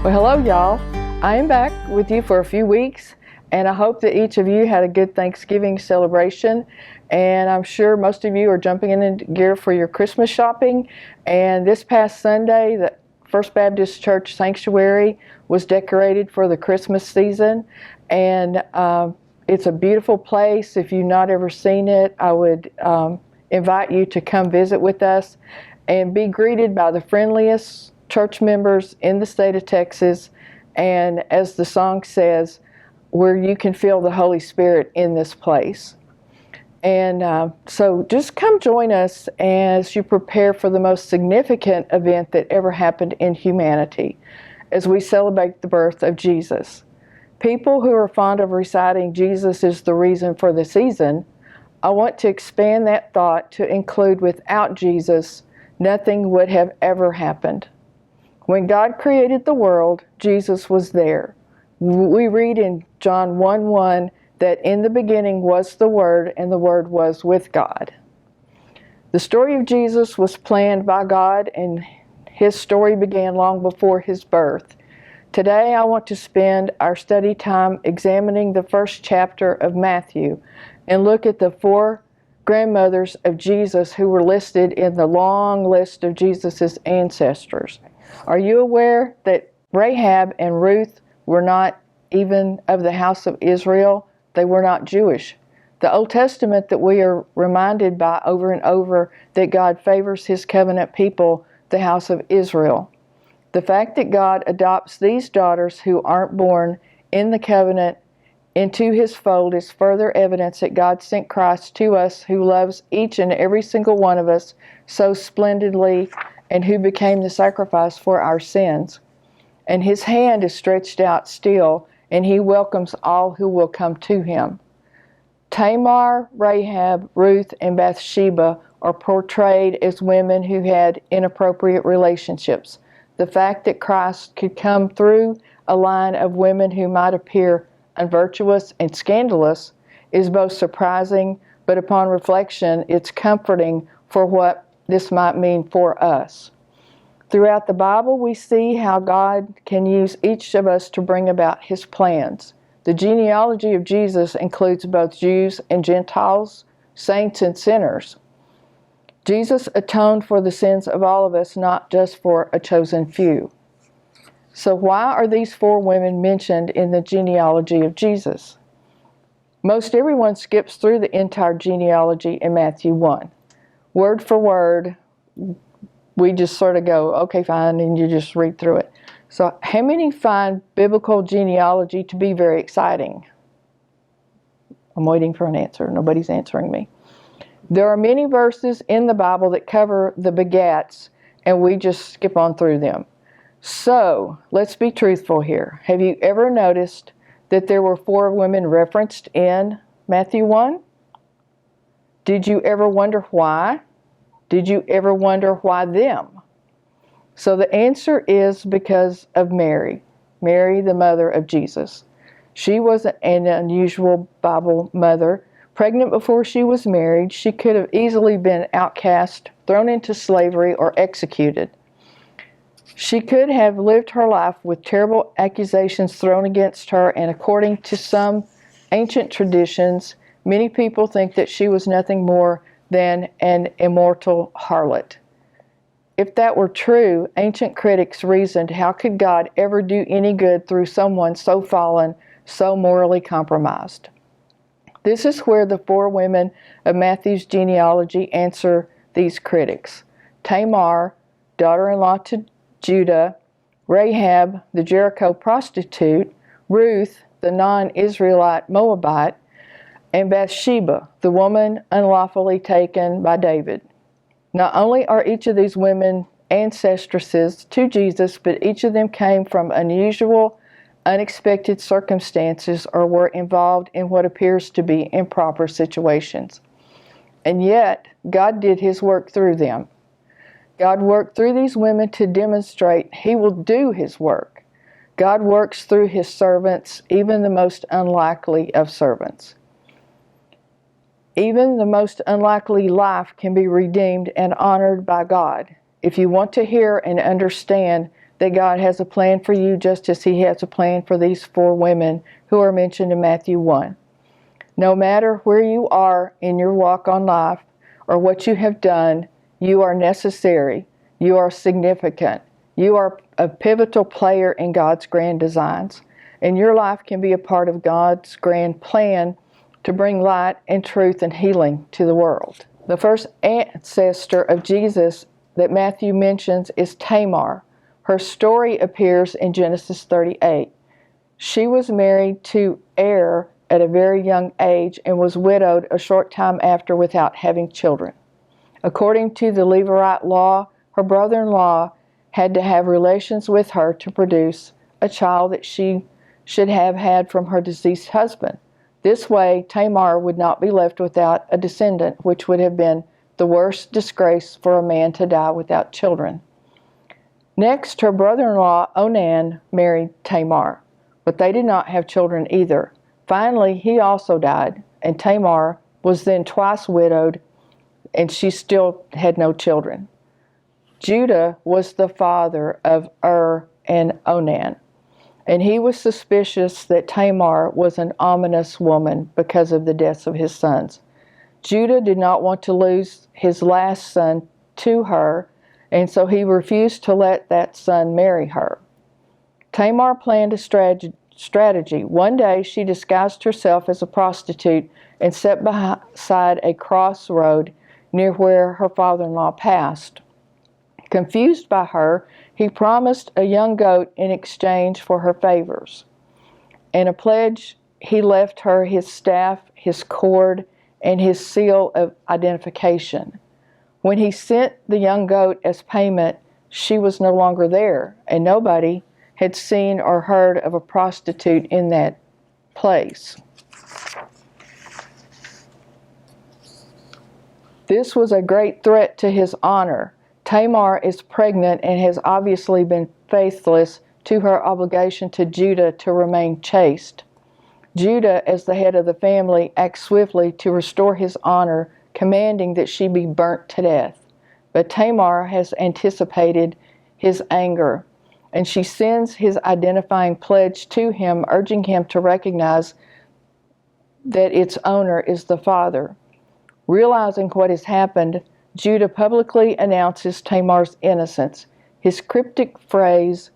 Well, hello, y'all. I am back with you for a few weeks, and I hope that each of you had a good Thanksgiving celebration. And I'm sure most of you are jumping in gear for your Christmas shopping. And this past Sunday, the First Baptist Church Sanctuary was decorated for the Christmas season. And it's a beautiful place. If you've not ever seen it, I would invite you to come visit with us and be greeted by the friendliest church members in the state of Texas, and as the song says, where you can feel the Holy Spirit in this place. And so just come join us as you prepare for the most significant event that ever happened in humanity, as we celebrate the birth of Jesus. People who are fond of reciting Jesus is the reason for the season, I want to expand that thought to include without Jesus, nothing would have ever happened. When God created the world, Jesus was there. We read in John 1:1 that in the beginning was the Word, and the Word was with God. The story of Jesus was planned by God, and his story began long before his birth. Today I want to spend our study time examining the first chapter of Matthew and look at the 4 grandmothers of Jesus who were listed in the long list of Jesus' ancestors. Are you aware that Rahab and Ruth were not even of the house of Israel? They were not Jewish. The Old Testament that we are reminded by over and over that God favors his covenant people, the house of Israel. The fact that God adopts these daughters who aren't born in the covenant into his fold is further evidence that God sent Christ to us, who loves each and every single one of us so splendidly, and who became the sacrifice for our sins. And his hand is stretched out still, and he welcomes all who will come to him. Tamar, Rahab, Ruth, and Bathsheba are portrayed as women who had inappropriate relationships. The fact that Christ could come through a line of women who might appear unvirtuous and scandalous is both surprising, but upon reflection, it's comforting for what this might mean for us. Throughout the Bible, we see how God can use each of us to bring about his plans. The genealogy of Jesus includes both Jews and Gentiles, saints and sinners. Jesus atoned for the sins of all of us, not just for a chosen few. So why are these 4 women mentioned in the genealogy of Jesus? Most everyone skips through the entire genealogy in Matthew 1. Word for word, we just sort of go, okay, fine, and you just read through it. So how many find biblical genealogy to be very exciting? I'm waiting for an answer. Nobody's answering me. There are many verses in the Bible that cover the begats, and we just skip on through them. So let's be truthful here. Have you ever noticed that there were 4 women referenced in Matthew 1? Did you ever wonder why? Did you ever wonder why them? So the answer is because of Mary, the mother of Jesus. She was an unusual Bible mother. Pregnant before she was married, she could have easily been outcast, thrown into slavery, or executed. She could have lived her life with terrible accusations thrown against her, and according to some ancient traditions, many people think that she was nothing more than an immortal harlot. If that were true, ancient critics reasoned, how could God ever do any good through someone so fallen, so morally compromised? This is where the 4 women of Matthew's genealogy answer these critics. Tamar, daughter-in-law to Judah; Rahab, the Jericho prostitute; Ruth, the non-Israelite Moabite; and Bathsheba, the woman unlawfully taken by David. Not only are each of these women ancestresses to Jesus, but each of them came from unusual, unexpected circumstances or were involved in what appears to be improper situations. And yet, God did his work through them. God worked through these women to demonstrate he will do his work. God works through his servants, even the most unlikely of servants. Even the most unlikely life can be redeemed and honored by God. If you want to hear and understand that God has a plan for you just as He has a plan for these 4 women who are mentioned in Matthew 1. No matter where you are in your walk on life or what you have done, you are necessary. You are significant. You are a pivotal player in God's grand designs, and your life can be a part of God's grand plan to bring light and truth and healing to the world. The first ancestor of Jesus that Matthew mentions is Tamar. Her story appears in Genesis 38. She was married to Er at a very young age and was widowed a short time after without having children. According to the Levite law, her brother-in-law had to have relations with her to produce a child that she should have had from her deceased husband. This way, Tamar would not be left without a descendant, which would have been the worst disgrace for a man to die without children. Next, her brother-in-law Onan married Tamar, but they did not have children either. Finally, he also died, and Tamar was then twice widowed, and she still had no children. Judah was the father of and Onan, and he was suspicious that Tamar was an ominous woman because of the deaths of his sons. Judah did not want to lose his last son to her, and so he refused to let that son marry her. Tamar planned a strategy. One day she disguised herself as a prostitute and sat beside a crossroad near where her father-in-law passed. Confused by her, he promised a young goat in exchange for her favors. In a pledge, he left her his staff, his cord, and his seal of identification. When he sent the young goat as payment, she was no longer there, and nobody had seen or heard of a prostitute in that place. This was a great threat to his honor. Tamar is pregnant and has obviously been faithless to her obligation to Judah to remain chaste. Judah, as the head of the family, acts swiftly to restore his honor, commanding that she be burnt to death. But Tamar has anticipated his anger, and she sends his identifying pledge to him, urging him to recognize that its owner is the father. Realizing what has happened, Judah publicly announces Tamar's innocence. His cryptic phrase,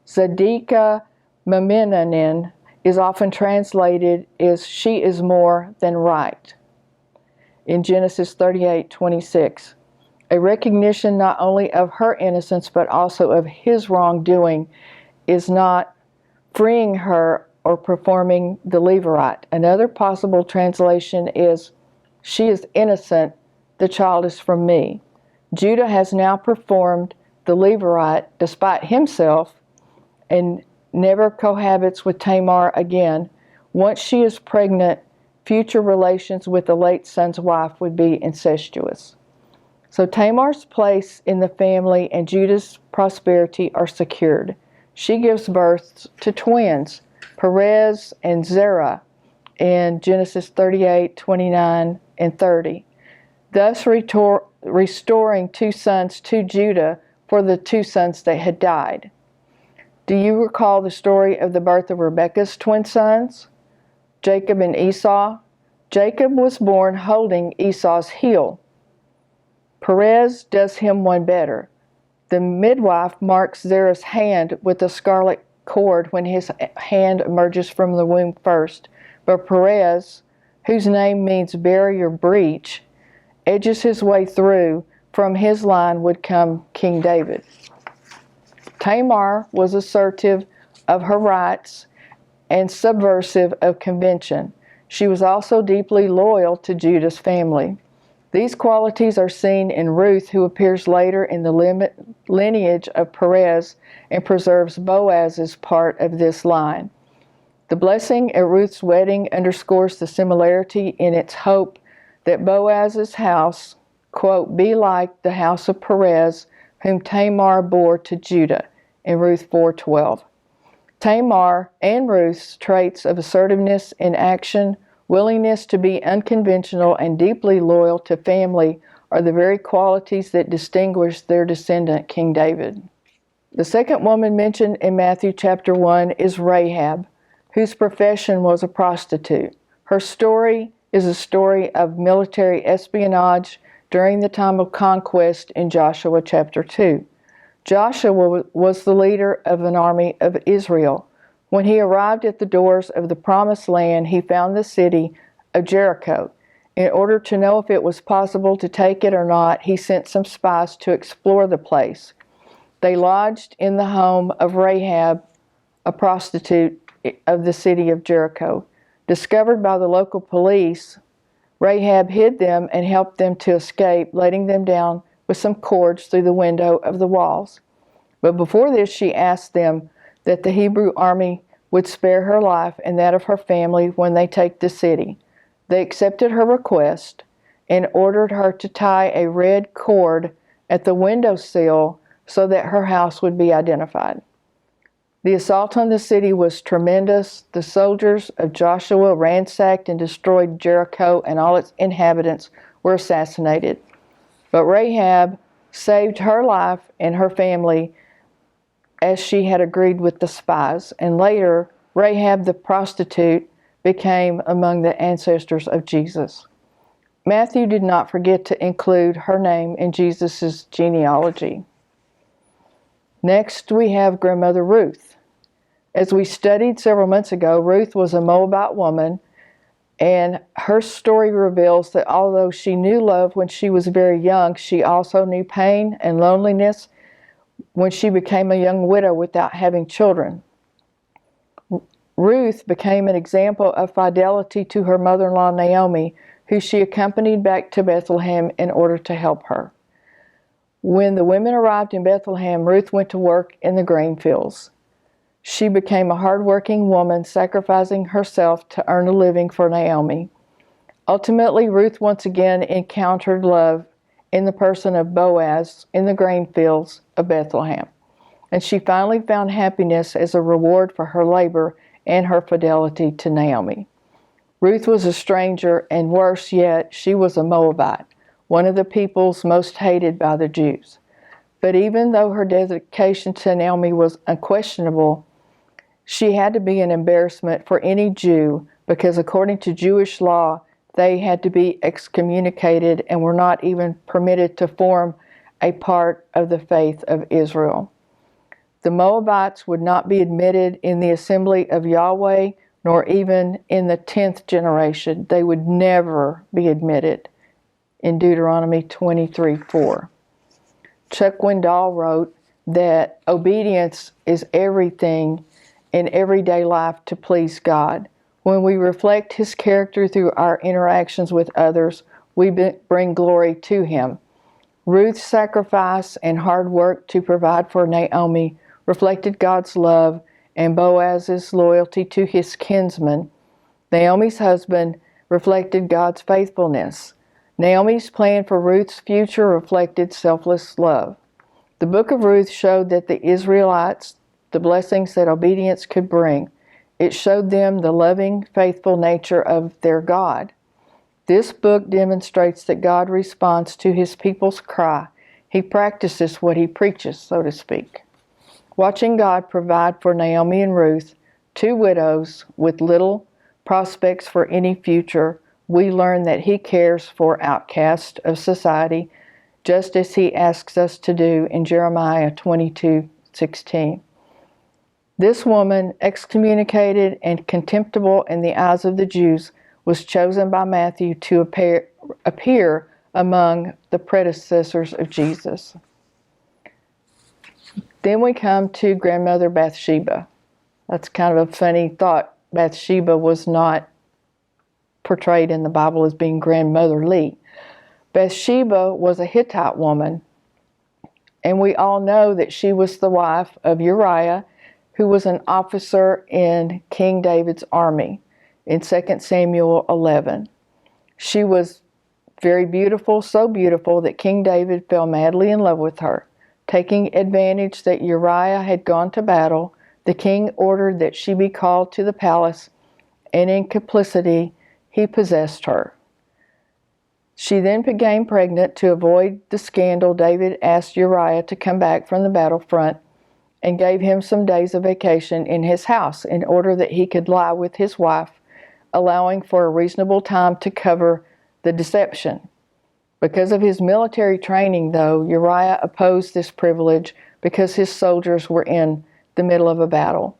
Zadika Maminanin, is often translated as she is more than right in Genesis 38:26. A recognition not only of her innocence but also of his wrongdoing is not freeing her or performing the levirate. Another possible translation is, she is innocent, the child is from me. Judah has now performed the levirate despite himself and never cohabits with Tamar again. Once she is pregnant, future relations with the late son's wife would be incestuous. So Tamar's place in the family and Judah's prosperity are secured. She gives birth to twins, Perez and Zerah, in Genesis 38:29 and 30, thus restoring 2 sons to Judah for the 2 sons that had died. Do you recall the story of the birth of Rebekah's twin sons, Jacob and Esau? Jacob was born holding Esau's heel. Perez does him one better. The midwife marks Zerah's hand with a scarlet cord when his hand emerges from the womb first, but Perez, whose name means barrier breach, edges his way through. From his line would come King David. Tamar was assertive of her rights and subversive of convention. She was also deeply loyal to Judah's family. These qualities are seen in Ruth, who appears later in the lineage of Perez and preserves Boaz's part of this line. The blessing at Ruth's wedding underscores the similarity in its hope that Boaz's house, quote, be like the house of Perez, whom Tamar bore to Judah, in Ruth 4:12. Tamar and Ruth's traits of assertiveness in action, willingness to be unconventional, and deeply loyal to family are the very qualities that distinguish their descendant, King David. The second woman mentioned in Matthew chapter 1 is Rahab, whose profession was a prostitute. Her story is a story of military espionage during the time of conquest in Joshua chapter 2. Joshua was the leader of an army of Israel. When he arrived at the doors of the Promised Land, he found the city of Jericho. In order to know if it was possible to take it or not, he sent some spies to explore the place. They lodged in the home of Rahab, a prostitute of the city of Jericho. Discovered by the local police, Rahab hid them and helped them to escape, letting them down with some cords through the window of the walls. But before this, she asked them that the Hebrew army would spare her life and that of her family when they take the city. They accepted her request and ordered her to tie a red cord at the windowsill so that her house would be identified. The assault on the city was tremendous. The soldiers of Joshua ransacked and destroyed Jericho, and all its inhabitants were assassinated. But Rahab saved her life and her family as she had agreed with the spies. And later, Rahab the prostitute became among the ancestors of Jesus. Matthew did not forget to include her name in Jesus' genealogy. Next, we have Grandmother Ruth. As we studied several months ago, Ruth was a Moabite woman, and her story reveals that although she knew love when she was very young, she also knew pain and loneliness when she became a young widow without having children. Ruth became an example of fidelity to her mother-in-law Naomi, who she accompanied back to Bethlehem in order to help her. When the women arrived in Bethlehem, Ruth went to work in the grain fields. She became a hard-working woman, sacrificing herself to earn a living for Naomi. Ultimately, Ruth once again encountered love in the person of Boaz in the grain fields of Bethlehem, and she finally found happiness as a reward for her labor and her fidelity to Naomi. Ruth was a stranger, and worse yet, she was a Moabite, one of the peoples most hated by the Jews. But even though her dedication to Naomi was unquestionable, she had to be an embarrassment for any Jew because according to Jewish law, they had to be excommunicated and were not even permitted to form a part of the faith of Israel. The Moabites would not be admitted in the assembly of Yahweh, nor even in the 10th generation. They would never be admitted in Deuteronomy 23:4. Chuck Swindol wrote that obedience is everything in everyday life to please God. When we reflect His character through our interactions with others, we bring glory to Him. Ruth's sacrifice and hard work to provide for Naomi reflected God's love, and Boaz's loyalty to his kinsman, Naomi's husband, reflected God's faithfulness. Naomi's plan for Ruth's future reflected selfless love. The book of Ruth showed that the Israelites the blessings that obedience could bring. It showed them the loving, faithful nature of their God. This book demonstrates that God responds to His people's cry. He practices what He preaches, so to speak. Watching God provide for Naomi and Ruth, two widows with little prospects for any future, we learn that He cares for outcasts of society, just as He asks us to do in Jeremiah 22:16. This woman, excommunicated and contemptible in the eyes of the Jews, was chosen by Matthew to appear among the predecessors of Jesus. Then we come to Grandmother Bathsheba. That's kind of a funny thought. Bathsheba was not portrayed in the Bible as being grandmotherly. Bathsheba was a Hittite woman, and we all know that she was the wife of Uriah, who was an officer in King David's army in 2 Samuel 11. She was very beautiful, so beautiful that King David fell madly in love with her. Taking advantage that Uriah had gone to battle, the king ordered that she be called to the palace, and in complicity, he possessed her. She then became pregnant. To avoid the scandal, David asked Uriah to come back from the battlefront and gave him some days of vacation in his house in order that he could lie with his wife, allowing for a reasonable time to cover the deception. Because of his military training, though, Uriah opposed this privilege because his soldiers were in the middle of a battle.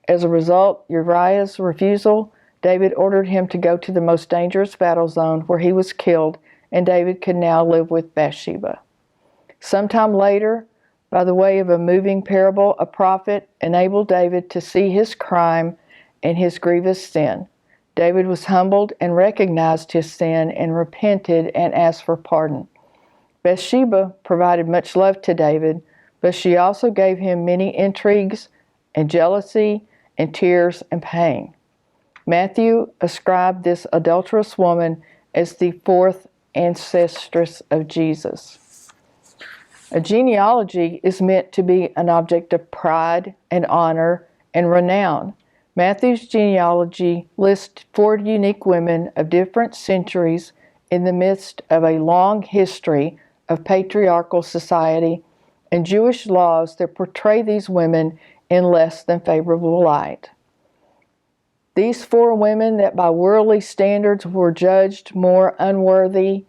As a result, Uriah's refusal, David ordered him to go to the most dangerous battle zone where he was killed, and David could now live with Bathsheba. Sometime later, by the way of a moving parable, a prophet enabled David to see his crime and his grievous sin. David was humbled and recognized his sin and repented and asked for pardon. Bathsheba provided much love to David, but she also gave him many intrigues and jealousy and tears and pain. Matthew ascribed this adulterous woman as the fourth ancestress of Jesus. A genealogy is meant to be an object of pride and honor and renown. Matthew's genealogy lists 4 unique women of different centuries in the midst of a long history of patriarchal society and Jewish laws that portray these women in less than favorable light. These 4 women that by worldly standards were judged more unworthy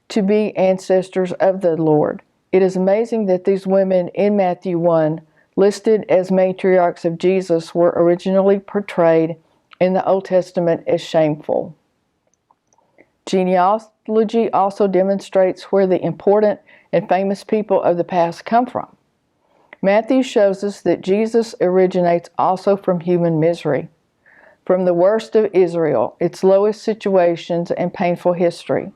to be ancestors of the Lord. It is amazing that these women in Matthew 1, listed as matriarchs of Jesus, were originally portrayed in the Old Testament as shameful. Genealogy also demonstrates where the important and famous people of the past come from. Matthew shows us that Jesus originates also from human misery, from the worst of Israel, its lowest situations and painful history.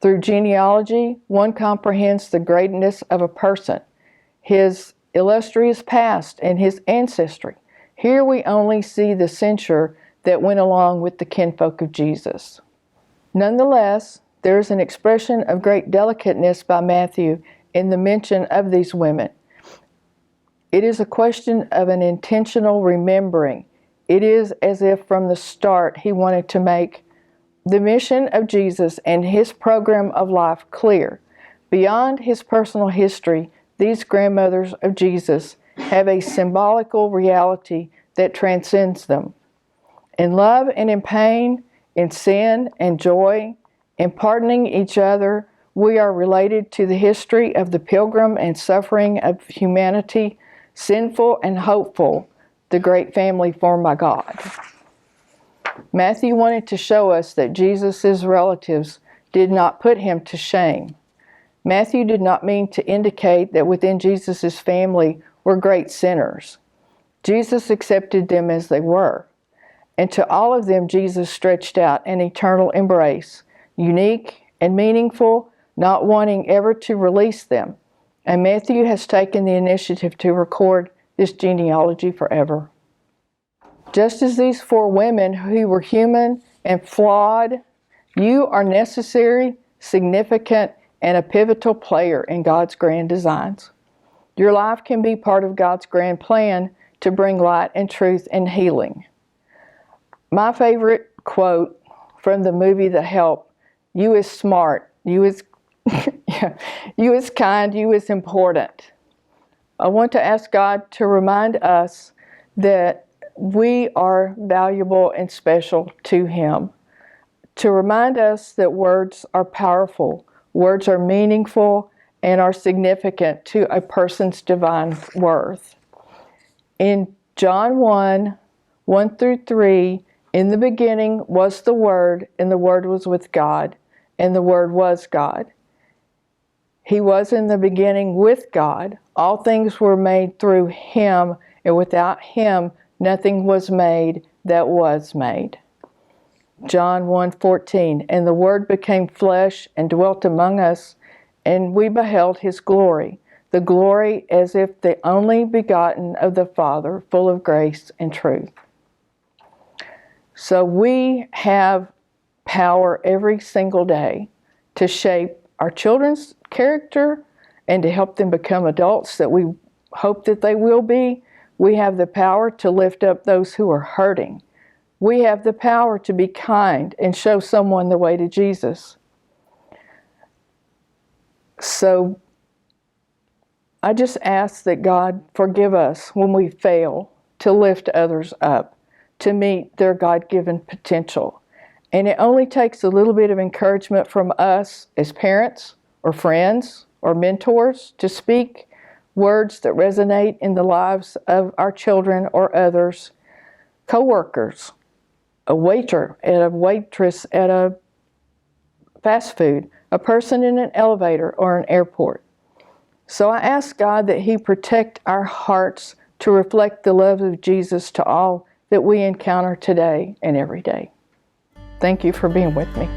Through genealogy, one comprehends the greatness of a person, his illustrious past, and his ancestry. Here we only see the censure that went along with the kinfolk of Jesus. Nonetheless, there is an expression of great delicateness by Matthew in the mention of these women. It is a question of an intentional remembering. It is as if from the start he wanted to make the mission of Jesus and his program of life clear. Beyond his personal history, these grandmothers of Jesus have a symbolical reality that transcends them. In love and in pain, in sin and joy, in pardoning each other, we are related to the history of the pilgrim and suffering of humanity, sinful and hopeful, the great family formed by God. Matthew wanted to show us that Jesus' relatives did not put him to shame. Matthew did not mean to indicate that within Jesus' family were great sinners. Jesus accepted them as they were. And to all of them, Jesus stretched out an eternal embrace, unique and meaningful, not wanting ever to release them. And Matthew has taken the initiative to record this genealogy forever. Just as these 4 women who were human and flawed, you are necessary, significant, and a pivotal player in God's grand designs. Your life can be part of God's grand plan to bring light and truth and healing. My favorite quote from the movie The Help, "You is smart, you is you is kind, you is important." I want to ask God to remind us that we are valuable and special to Him. To remind us that words are powerful, words are meaningful, and are significant to a person's divine worth. In John 1, 1 through 3, in the beginning was the Word, and the Word was with God, and the Word was God. He was in the beginning with God. All things were made through Him, and without Him nothing was made that was made. John 1:14, and the Word became flesh and dwelt among us, and we beheld His glory, the glory as if the only begotten of the Father, full of grace and truth. So we have power every single day to shape our children's character and to help them become adults that we hope that they will be. We have the power to lift up those who are hurting. We have the power to be kind and show someone the way to Jesus. So I just ask that God forgive us when we fail to lift others up, to meet their God-given potential. And it only takes a little bit of encouragement from us as parents or friends or mentors to speak words that resonate in the lives of our children or others, co-workers, a waiter and a waitress at a fast food, a person in an elevator or an airport. So I ask God that He protect our hearts to reflect the love of Jesus to all that we encounter today and every day. Thank you for being with me.